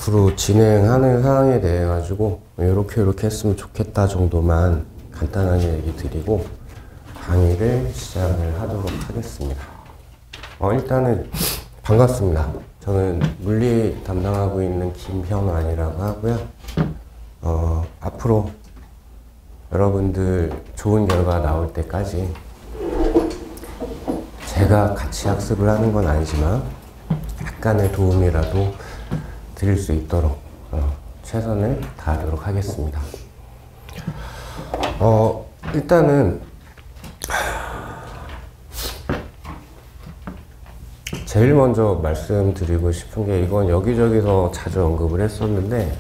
앞으로 진행하는 사항에 대해 가지고 이렇게 했으면 좋겠다 정도만 간단하게 얘기 드리고 강의를 시작을 하도록 하겠습니다. 일단은 반갑습니다. 저는 물리 담당하고 있는 김현완이라고 하고요. 앞으로 여러분들 좋은 결과 나올 때까지 제가 같이 학습을 하는 건 아니지만 약간의 도움이라도 드릴 수 있도록 최선을 다하도록 하겠습니다. 일단은 제일 먼저 말씀드리고 싶은 게, 이건 여기저기서 자주 언급을 했었는데,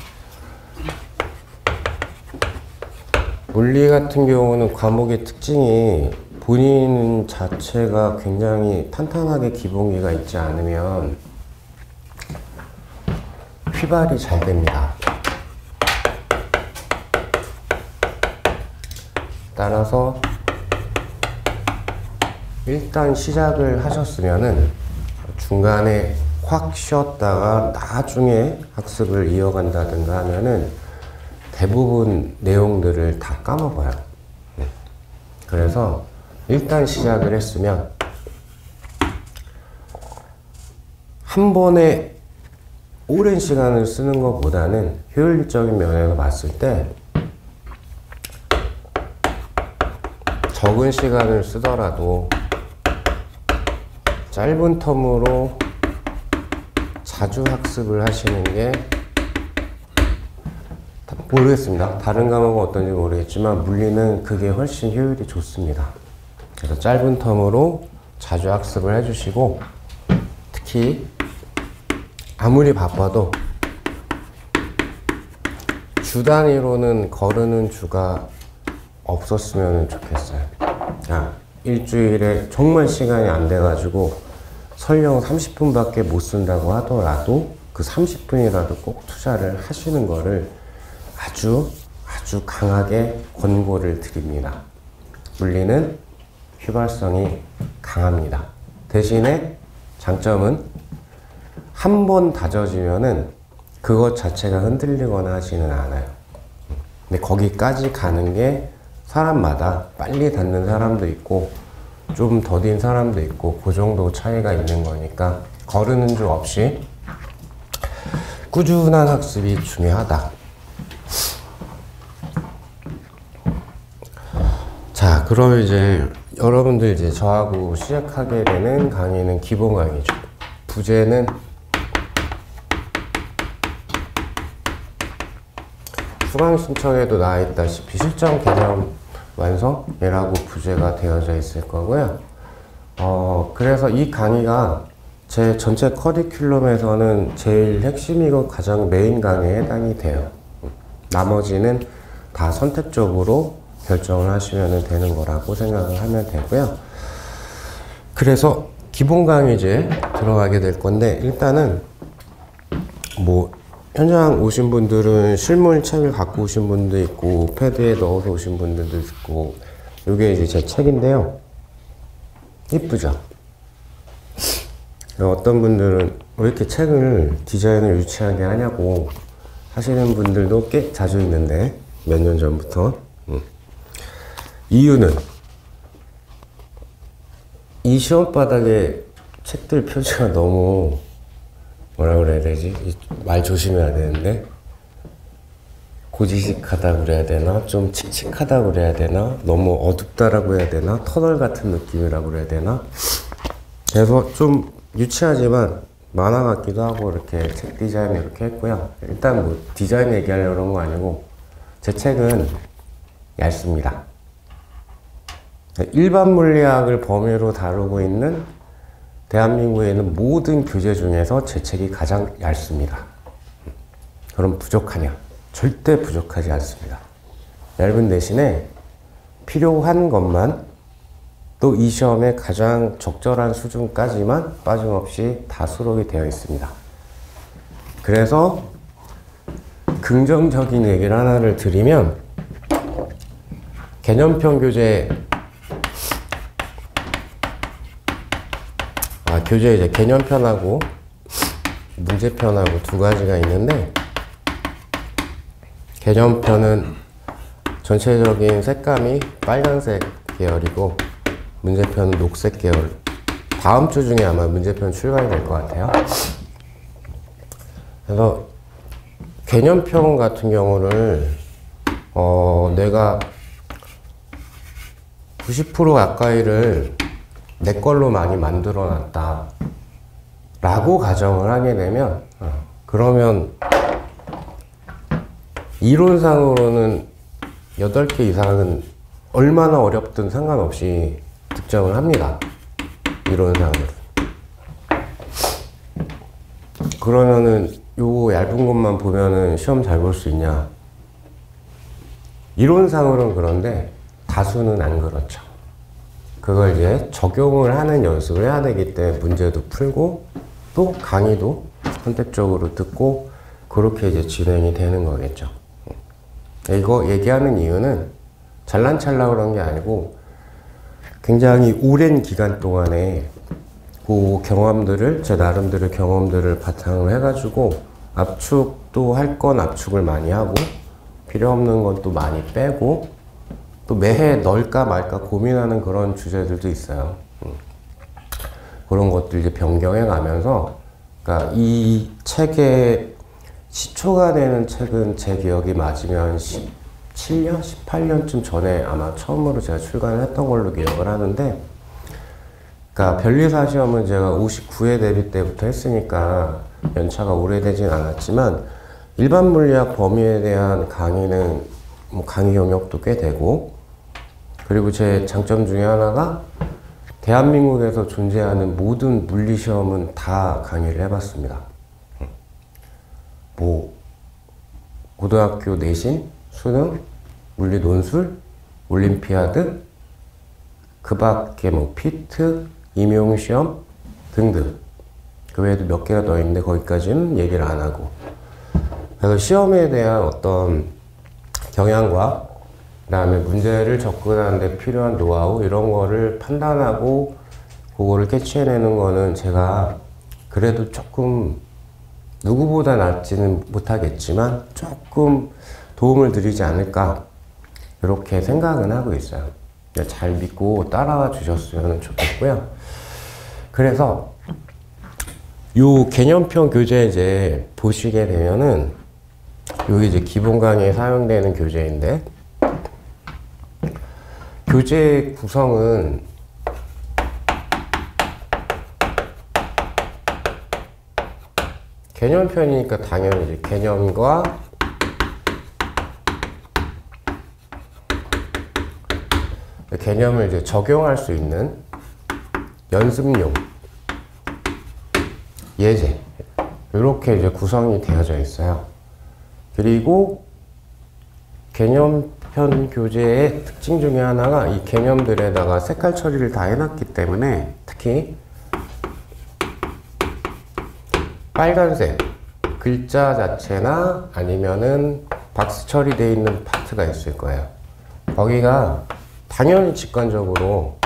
물리 같은 경우는 과목의 특징이 본인 자체가 굉장히 탄탄하게 기본기가 있지 않으면 휘발이 잘 됩니다. 따라서 일단 시작을 하셨으면은 중간에 확 쉬었다가 나중에 학습을 이어간다든가 하면은 대부분 내용들을 다 까먹어요. 그래서 일단 시작을 했으면 한 번에 오랜 시간을 쓰는 것보다는 효율적인 면에서 봤을 때 적은 시간을 쓰더라도 짧은 텀으로 자주 학습을 하시는 게, 모르겠습니다. 다른 과목은 어떤지 모르겠지만 물리는 그게 훨씬 효율이 좋습니다. 그래서 짧은 텀으로 자주 학습을 해주시고, 특히 아무리 바빠도 주 단위로는 거르는 주가 없었으면 좋겠어요. 일주일에 정말 시간이 안 돼가지고 설령 30분밖에 못 쓴다고 하더라도 그 30분이라도 꼭 투자를 하시는 거를 아주 강하게 권고를 드립니다. 물리는 휘발성이 강합니다. 대신에 장점은 한 번 다져지면은 그것 자체가 흔들리거나 하지는 않아요. 근데 거기까지 가는 게 사람마다 빨리 닿는 사람도 있고 좀 더딘 사람도 있고 그 정도 차이가 있는 거니까 거르는 줄 없이 꾸준한 학습이 중요하다. 자, 그럼 이제 여러분들 이제 저하고 시작하게 되는 강의는 기본 강의죠. 부제는 수강 신청에도 나와 있다시피 실전 개념 완성이라고 부제가 되어져 있을 거고요. 그래서 이 강의가 제 전체 커리큘럼에서는 제일 핵심이고 가장 메인 강의에 해당이 돼요. 나머지는 다 선택적으로 결정을 하시면 되는 거라고 생각을 하면 되고요. 그래서 기본 강의제 들어가게 될 건데, 일단은 현장 오신 분들은 실물 책을 갖고 오신 분도 있고 패드에 넣어서 오신 분들도 있고, 이게 이제 제 책인데요. 이쁘죠? 어떤 분들은 왜 이렇게 책을 디자인을 유치하게 하냐고 하시는 분들도 꽤 자주 있는데, 몇 년 전부터. 이유는 이 시험바닥에 책들 표지가 너무 뭐라 그래야 되지? 말 조심해야 되는데, 고지식하다 그래야 되나? 좀 칙칙하다 그래야 되나? 너무 어둡다라고 해야 되나? 터널 같은 느낌이라고 그래야 되나? 그래서 좀 유치하지만 만화 같기도 하고 이렇게 책 디자인 이렇게 했고요. 일단 디자인 얘기하려고 그런 거 아니고, 제 책은 얇습니다. 일반 물리학을 범위로 다루고 있는 대한민국에 있는 모든 교재 중에서 제 책이 가장 얇습니다. 그럼 부족하냐? 절대 부족하지 않습니다. 얇은 대신에 필요한 것만, 또 이 시험에 가장 적절한 수준까지만 빠짐없이 다 수록이 되어 있습니다. 그래서 긍정적인 얘기를 하나를 드리면, 개념편 교재, 교재 이제 개념편하고 문제편하고 두 가지가 있는데, 개념편은 전체적인 색감이 빨간색 계열이고 문제편은 녹색 계열. 다음 주 중에 아마 문제편 출간이 될 것 같아요. 그래서 개념편 같은 경우를 내가 90% 가까이를 내 걸로 많이 만들어 놨다 라고 가정을 하게 되면 그러면 이론상으로는 8개 이상은 얼마나 어렵든 상관없이 득점을 합니다. 이론상으로. 그러면은 요 얇은 것만 보면은 시험 잘 볼 수 있냐? 이론상으로는 그런데 다수는 안 그렇죠. 그걸 이제 적용을 하는 연습을 해야 되기 때문에 문제도 풀고 또 강의도 선택적으로 듣고 그렇게 이제 진행이 되는 거겠죠. 이거 얘기하는 이유는 잘난 찰나 그런 게 아니고 굉장히 오랜 기간 동안에 그 경험들을, 제 나름대로 경험들을 바탕으로 해가지고 압축도 할 건 압축을 많이 하고 필요 없는 건 또 많이 빼고 또 매해 넣을까 말까 고민하는 그런 주제들도 있어요. 그런 것들 이제 변경해 가면서, 그러니까 이 책의 시초가 되는 책은 제 기억이 맞으면 17년, 18년쯤 전에 아마 처음으로 제가 출간을 했던 걸로 기억을 하는데, 그러니까 변리사 시험은 제가 59회 대비 때부터 했으니까 연차가 오래되진 않았지만 일반 물리학 범위에 대한 강의는 뭐 강의 영역도 꽤 되고, 그리고 제 장점 중에 하나가 대한민국에서 존재하는 모든 물리 시험은 다 강의를 해봤습니다. 뭐 고등학교 내신, 수능, 물리 논술, 올림피아드, 그 밖에 뭐 피트, 임용시험 등등. 그 외에도 몇 개가 더 있는데 거기까지는 얘기를 안 하고. 그래서 시험에 대한 어떤 경향과 그 다음에 문제를 접근하는 데 필요한 노하우 이런 거를 판단하고 그거를 캐치해내는 거는 제가 그래도 조금 누구보다 낫지는 못하겠지만 조금 도움을 드리지 않을까 이렇게 생각은 하고 있어요. 잘 믿고 따라와 주셨으면 좋겠고요. 그래서 요 개념편 교재 이제 보시게 되면은 여기 이제 기본 강의에 사용되는 교재인데, 교재 구성은 개념편이니까 당연히 이제 개념과 개념을 이제 적용할 수 있는 연습용, 예제 이렇게 이제 구성이 되어져 있어요. 그리고 개념편 교재의 특징 중에 하나가 이 개념들에다가 색깔 처리를 다 해놨기 때문에 특히 빨간색 글자 자체나 아니면은 박스 처리되어 있는 파트가 있을 거예요. 거기가 당연히 직관적으로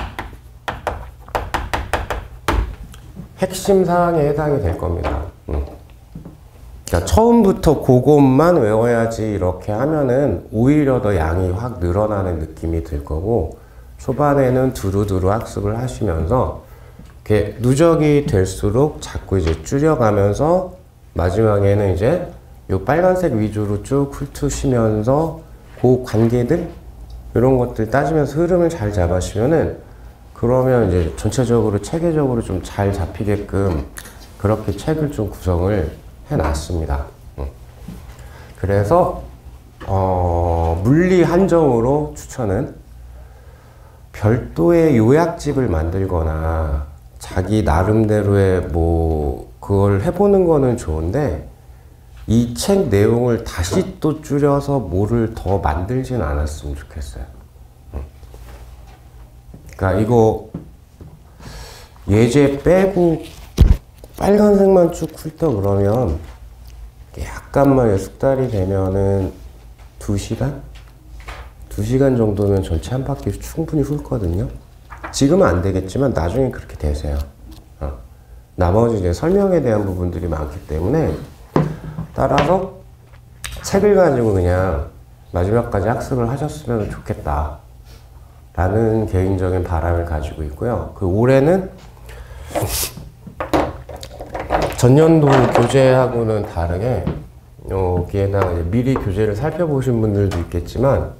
핵심 사항에 해당이 될 겁니다. 그러니까 처음부터 그것만 외워야지 이렇게 하면은 오히려 더 양이 확 늘어나는 느낌이 들 거고, 초반에는 두루두루 학습을 하시면서 이렇게 누적이 될수록 자꾸 이제 줄여가면서 마지막에는 이제 요 빨간색 위주로 쭉 훑으시면서 그 관계들 이런 것들 따지면서 흐름을 잘 잡으시면은 그러면 이제 전체적으로 체계적으로 좀 잘 잡히게끔 그렇게 책을 좀 구성을 해놨습니다. 그래서 물리 한정으로 추천은 별도의 요약집을 만들거나 자기 나름대로의 뭐 그걸 해보는 거는 좋은데 이 책 내용을 다시 또 줄여서 뭐를 더 만들진 않았으면 좋겠어요. 그러니까 이거 예제 빼고 빨간색만 쭉 훑어 그러면 약간만 숙달이 되면은 2시간? 2시간 정도면 전체 한 바퀴 충분히 훑거든요. 지금은 안 되겠지만 나중에 그렇게 되세요. 나머지 이제 설명에 대한 부분들이 많기 때문에 따라서 책을 가지고 그냥 마지막까지 학습을 하셨으면 좋겠다 라는 개인적인 바람을 가지고 있고요. 그 올해는 전년도 교재하고는 다르게 여기에다가 이제 미리 교재를 살펴보신 분들도 있겠지만